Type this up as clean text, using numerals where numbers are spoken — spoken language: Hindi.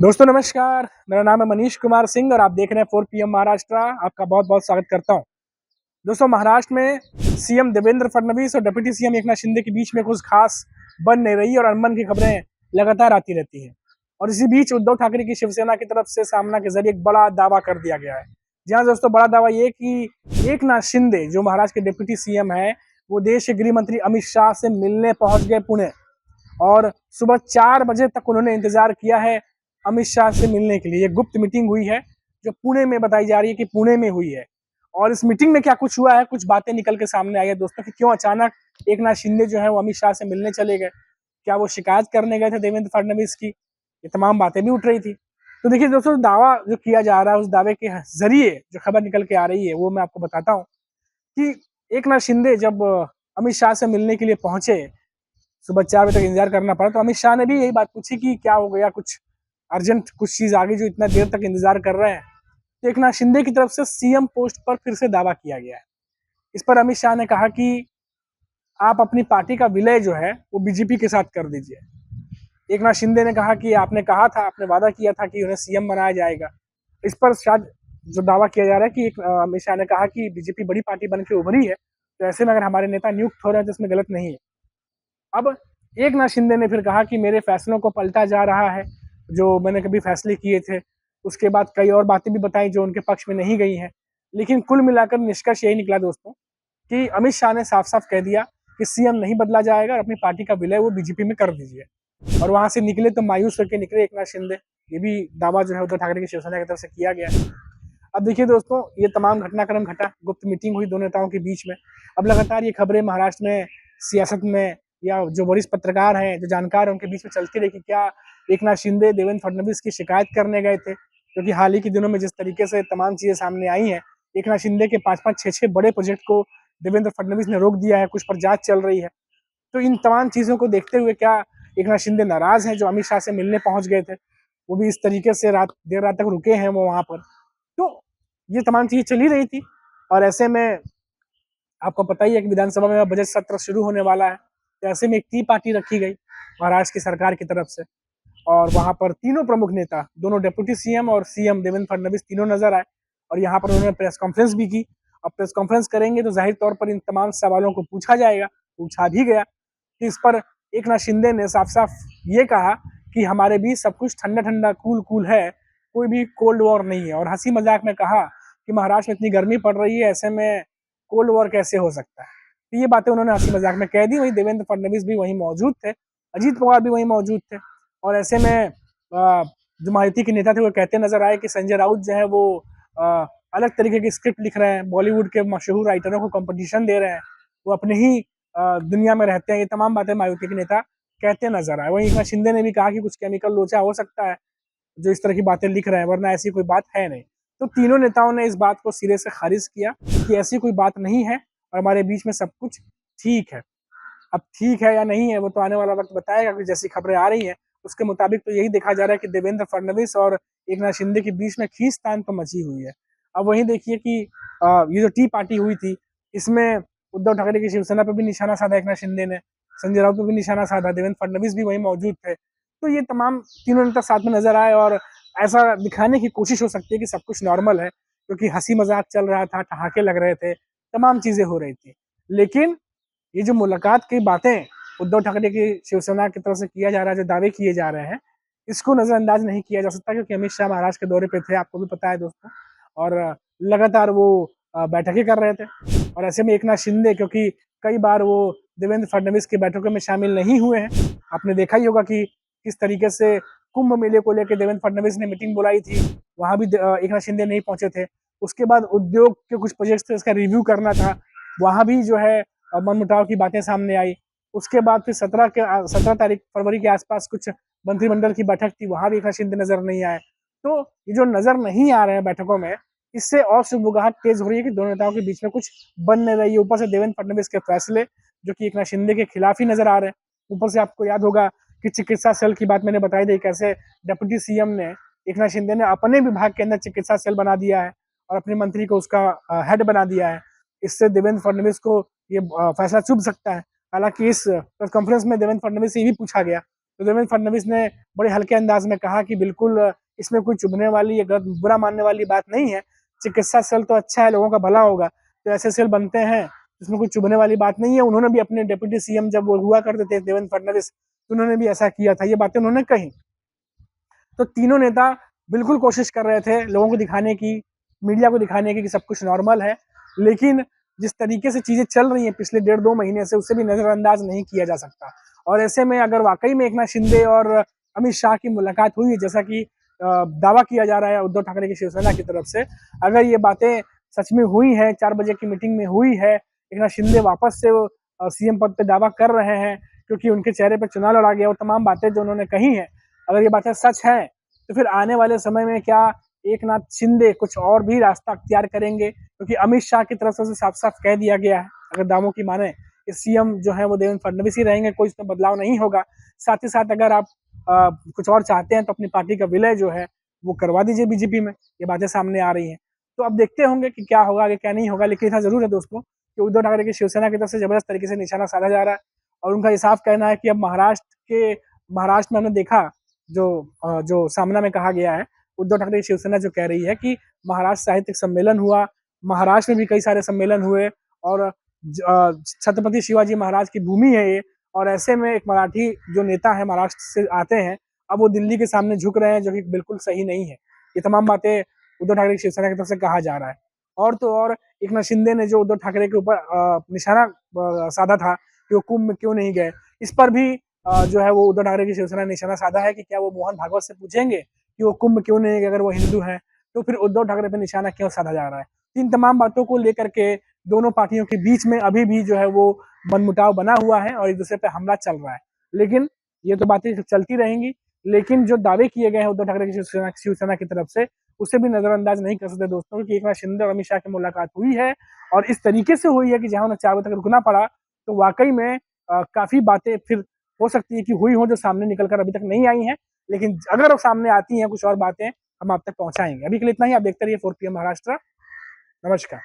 दोस्तों नमस्कार, मेरा नाम है मनीष कुमार सिंह और आप देख रहे हैं 4 PM महाराष्ट्र। आपका बहुत-बहुत स्वागत करता हूं। दोस्तों महाराष्ट्र में सीएम देवेंद्र फडणवीस और डिप्टी सीएम एकनाथ शिंदे के बीच में कुछ खास बन नहीं रही और अनबन की खबरें लगातार आती रहती हैं। और इसी बीच उद्धव ठाकरे की शिवसेना की तरफ से सामना के जरिए एक बड़ा दावा कर दिया गया है। जी हाँ दोस्तों, बड़ा दावा ये कि एकनाथ शिंदे जो महाराष्ट्र के डिप्टी सीएम है, वो देश के गृह मंत्री अमित शाह से मिलने पहुंच गए पुणे और सुबह 4 बजे तक उन्होंने इंतजार किया है अमित शाह से मिलने के लिए। ये गुप्त मीटिंग हुई है जो पुणे में बताई जा रही है कि पुणे में हुई है। और इस मीटिंग में क्या कुछ हुआ है, कुछ बातें निकल के सामने आई है दोस्तों कि क्यों अचानक एकनाथ शिंदे जो है वो अमित शाह से मिलने चले गए। क्या वो शिकायत करने गए थे देवेंद्र फडणवीस की? ये तमाम बातें भी उठ रही थी। तो देखिए दोस्तों, दावा जो किया जा रहा है उस दावे के जरिए जो खबर निकल के आ रही है वो मैं आपको बताता हूँ कि एकनाथ शिंदे जब अमित शाह से मिलने के लिए पहुंचे, सुबह 4 बजे तक इंतजार करना पड़ा, तो अमित शाह ने भी यही बात पूछी कि क्या हो गया, कुछ अर्जेंट कुछ चीज आ गई जो इतना देर तक इंतजार कर रहे हैं। तो एकनाथ शिंदे की तरफ से सीएम पोस्ट पर फिर से दावा किया गया है। इस पर अमित शाह ने कहा कि आप अपनी पार्टी का विलय जो है वो बीजेपी के साथ कर दीजिए। एकनाथ शिंदे ने कहा कि आपने कहा था, आपने वादा किया था कि उन्हें सीएम बनाया जाएगा। इस पर शायद जो दावा किया जा रहा है कि अमित शाह ने कहा कि बीजेपी बड़ी पार्टी बन के उभरी है, तो ऐसे में अगर हमारे नेता नियुक्त हो रहे हैं तो इसमें गलत नहीं है। अब एकनाथ शिंदे ने फिर कहा कि मेरे फैसलों को पलटा जा रहा है, जो मैंने कभी फैसले किए थे। उसके बाद कई और बातें भी बताई जो उनके पक्ष में नहीं गई हैं। लेकिन कुल मिलाकर निष्कर्ष यही निकला दोस्तों कि अमित शाह ने साफ-साफ कह दिया कि सीएम नहीं बदला जाएगा और अपनी पार्टी का विलय वो बीजेपी में कर दीजिए। और वहां से निकले तो मायूस होकर निकले एकनाथ शिंदे। ये भी दावा जो है उद्धव ठाकरे की शिवसेना की तरफ से किया गया है। अब देखिए दोस्तों, ये तमाम घटनाक्रम घटा, गुप्त मीटिंग हुई दोनों नेताओं के बीच में। अब लगातार ये खबरें महाराष्ट्र में सियासत में या जो वरिष्ठ पत्रकार हैं, जो जानकार हैं, उनके बीच में चलती रही कि क्या एकनाथ शिंदे देवेंद्र फडणवीस की शिकायत करने गए थे। क्योंकि हाल ही के दिनों में जिस तरीके से तमाम चीजें सामने आई हैं, एकनाथ शिंदे के 5-5, 6-6 बड़े प्रोजेक्ट को देवेंद्र फडणवीस ने रोक दिया है, कुछ पर जांच चल रही है। तो इन तमाम चीजों को देखते हुए क्या एकनाथ शिंदे नाराज हैं जो अमित शाह से मिलने पहुंच गए थे, वो भी इस तरीके से देर रात तक रुके हैं वो वहां पर। तो ये तमाम चीजें चली रही थी और ऐसे में आपको पता ही है कि विधानसभा में बजट सत्र शुरू होने वाला है। तो ऐसे में एक टी पार्टी रखी गई महाराष्ट्र की सरकार की तरफ से और वहां पर तीनों प्रमुख नेता, दोनों डिप्टी सीएम और सीएम देवेंद्र फडणवीस तीनों नजर आए और यहाँ पर उन्होंने प्रेस कॉन्फ्रेंस भी की। अब प्रेस कॉन्फ्रेंस करेंगे तो जाहिर तौर पर इन तमाम सवालों को पूछा जाएगा, पूछा भी गया। इस पर एकनाथ शिंदे ने साफ साफ ये कहा कि हमारे बीच सब कुछ ठंडा ठंडा कूल कूल है, कोई भी कोल्ड वॉर नहीं है। और हंसी मजाक में कहा कि महाराष्ट्र में इतनी गर्मी पड़ रही है, ऐसे में कोल्ड वॉर कैसे हो सकता है। तो ये बातें उन्होंने हंसी मजाक में कह दी। वहीं देवेंद्र फडणवीस भी वहीं मौजूद थे, अजीत पवार भी वहीं मौजूद थे और ऐसे में जो महायुति के नेता थे वो कहते नजर आए कि संजय राउत जो है वो अलग तरीके की स्क्रिप्ट लिख रहे हैं, बॉलीवुड के मशहूर राइटरों को कंपटीशन दे रहे हैं, वो अपने ही दुनिया में रहते हैं। ये तमाम बातें मायावती के नेता कहते नजर आए। वहीं एकनाथ शिंदे ने भी कहा कि कुछ केमिकल लोचा हो सकता है जो इस तरह की बातें लिख रहे हैं, वरना ऐसी कोई बात है नहीं। तो तीनों नेताओं ने इस बात को सिरे से खारिज किया कि ऐसी कोई बात नहीं है और हमारे बीच में सब कुछ ठीक है। अब ठीक है या नहीं है वो तो आने वाला वक्त बताएगा, कि जैसी खबरें आ रही हैं उसके मुताबिक तो यही देखा जा रहा है कि देवेंद्र फडणवीस और एकनाथ शिंदे के बीच में खींचतान तो मची हुई है। अब वहीं देखिए कि ये जो टी पार्टी हुई थी, इसमें उद्धव ठाकरे की शिवसेना पर भी निशाना साधा एकनाथ शिंदे ने, संजय राउत पर भी निशाना साधा, देवेंद्र फडणवीस भी वहीं मौजूद थे। तो ये तमाम तीनों नेता साथ में नजर आए और ऐसा दिखाने की कोशिश हो सकती है कि सब कुछ नॉर्मल है, क्योंकि हंसी मजाक चल रहा था, ठहाके लग रहे थे, तमाम चीजें हो रही थी। लेकिन ये जो मुलाकात की बातें उद्धव ठाकरे की शिवसेना की तरफ से किया जा रहा है, जो दावे किए जा रहे हैं, इसको नजरअंदाज नहीं किया जा सकता, क्योंकि अमित शाह महाराष्ट्र के दौरे पे थे, आपको भी पता है दोस्तों, और लगातार वो बैठकें कर रहे थे। और ऐसे में एकनाथ शिंदे, क्योंकि कई बार वो देवेंद्र फडणवीस की बैठकों में शामिल नहीं हुए हैं, आपने देखा ही होगा कि किस तरीके से कुंभ मेले को लेकर देवेंद्र फडणवीस ने मीटिंग बुलाई थी, वहां भी एकनाथ शिंदे नहीं पहुंचे थे। उसके बाद उद्योग के कुछ प्रोजेक्ट थे, उसका रिव्यू करना था, वहां भी जो है मनमुटाव की बातें सामने आई। उसके बाद फिर 17 तारीख फरवरी के आसपास कुछ मंत्रिमंडल की बैठक थी, वहां भी एकनाथ शिंदे नजर नहीं आए। तो ये जो नजर नहीं आ रहे हैं बैठकों में, इससे और सुगबुगाहट तेज हो रही है कि दोनों नेताओं के बीच में कुछ बन नहीं रही है। ऊपर से देवेंद्र फडणवीस के फैसले जो कि एकनाथ शिंदे के खिलाफ ही नजर आ रहे हैं। ऊपर से आपको याद होगा कि चिकित्सा सेल की बात मैंने बताई थी, कैसे डिप्टी सीएम ने, एकनाथ शिंदे ने अपने विभाग के अंदर चिकित्सा सेल बना दिया है और अपने मंत्री को उसका हेड बना दिया है। इससे देवेंद्र फडणवीस को ये फैसला चुभ सकता है। हालांकि इस प्रेस कॉन्फ्रेंस में देवेंद्र फडणवीस से ये भी पूछा गया तो देवेंद्र फडणवीस ने बड़े हल्के अंदाज में कहा कि बिल्कुल इसमें कोई चुभने वाली या गलत बुरा मानने वाली बात नहीं है, चिकित्सा सेल तो अच्छा है, लोगों का भला होगा, तो ऐसे सेल बनते हैं, इसमें कोई चुभने वाली बात नहीं है। उन्होंने भी अपने डिप्टी सीएम जब वो हुआ करते थे देवेंद्र फडणवीस, उन्होंने भी ऐसा किया था, ये बातें उन्होंने कही। तो तीनों नेता बिल्कुल कोशिश कर रहे थे लोगों को दिखाने की, मीडिया को दिखाने की कि सब कुछ नॉर्मल है, लेकिन जिस तरीके से चीजें चल रही हैं पिछले 1.5-2 महीने से, उससे भी नजरअंदाज नहीं किया जा सकता। और ऐसे में अगर वाकई में एकनाथ शिंदे और अमित शाह की मुलाकात हुई है, जैसा कि दावा किया जा रहा है उद्धव ठाकरे की शिवसेना की तरफ से, अगर ये बातें सच में हुई है, 4 बजे की मीटिंग में हुई है, एकनाथ शिंदे वापस से सीएम पद पे दावा कर रहे हैं क्योंकि उनके चेहरे पर चुनाव लड़ा गया, और तमाम बातें जो उन्होंने कही हैं, अगर ये बातें सच हैं, तो फिर आने वाले समय में क्या एकनाथ शिंदे कुछ और भी रास्ता अख्तियार करेंगे? क्योंकि अमित शाह की तरफ से साफ साफ कह दिया गया है, अगर दावों की माने, कि सीएम जो है वो देवेंद्र फडणवीस ही रहेंगे, कोई इसमें बदलाव नहीं होगा। साथ ही साथ अगर आप कुछ और चाहते हैं तो अपनी पार्टी का विलय जो है वो करवा दीजिए बीजेपी में, ये बातें सामने आ रही हैं। तो अब देखते होंगे कि क्या होगा आगे, क्या नहीं होगा, लेकिन इतना जरूर है दोस्तों कि उद्धव ठाकरे की शिवसेना की तरफ से जबरदस्त तरीके से निशाना साधा जा रहा है, और उनका ये साफ कहना है कि अब महाराष्ट्र में हमने देखा जो सामना में कहा गया है, उद्धव ठाकरे की शिवसेना जो कह रही है कि महाराष्ट्र साहित्यिक सम्मेलन हुआ, महाराष्ट्र में भी कई सारे सम्मेलन हुए, और छत्रपति शिवाजी महाराज की भूमि है ये, और ऐसे में एक मराठी जो नेता है महाराष्ट्र से आते हैं, अब वो दिल्ली के सामने झुक रहे हैं, जो कि बिल्कुल सही नहीं है। ये तमाम बातें उद्धव ठाकरे की शिवसेना की तरफ से कहा जा रहा है। और तो और एकनाथ शिंदे ने जो उद्धव ठाकरे के ऊपर निशाना साधा था कि वो कुंभ में क्यों नहीं गए, इस पर भी जो है वो उद्धव ठाकरे की शिवसेना ने निशाना साधा है कि क्या वो मोहन भागवत से पूछेंगे कि वो कुंभ क्यों नहीं गए, अगर वो हिंदू हैं तो फिर उद्धव ठाकरे पे निशाना क्यों साधा जा रहा है। इन तमाम बातों को लेकर के दोनों पार्टियों के बीच में अभी भी जो है वो मनमुटाव बना हुआ है और एक दूसरे पे हमला चल रहा है। लेकिन ये तो बातें चलती रहेंगी, लेकिन जो दावे किए गए हैं उद्धव ठाकरे की शिवसेना की तरफ से, उसे भी नजरअंदाज नहीं कर सकते दोस्तों, कि एकनाथ शिंदे और अमित शाह की मुलाकात हुई है और इस तरीके से हुई है कि जहां उन्हें 4 बजे तक रुकना पड़ा, तो वाकई में काफी बातें फिर हो सकती है कि हुई हो जो सामने निकलकर अभी तक नहीं आई हैं, लेकिन अगर वो सामने आती हैं कुछ और बातें, हम आप तक पहुंचाएंगे। अभी के लिए इतना ही, आप देखते रहिए 4 PM महाराष्ट्र। नमस्कार।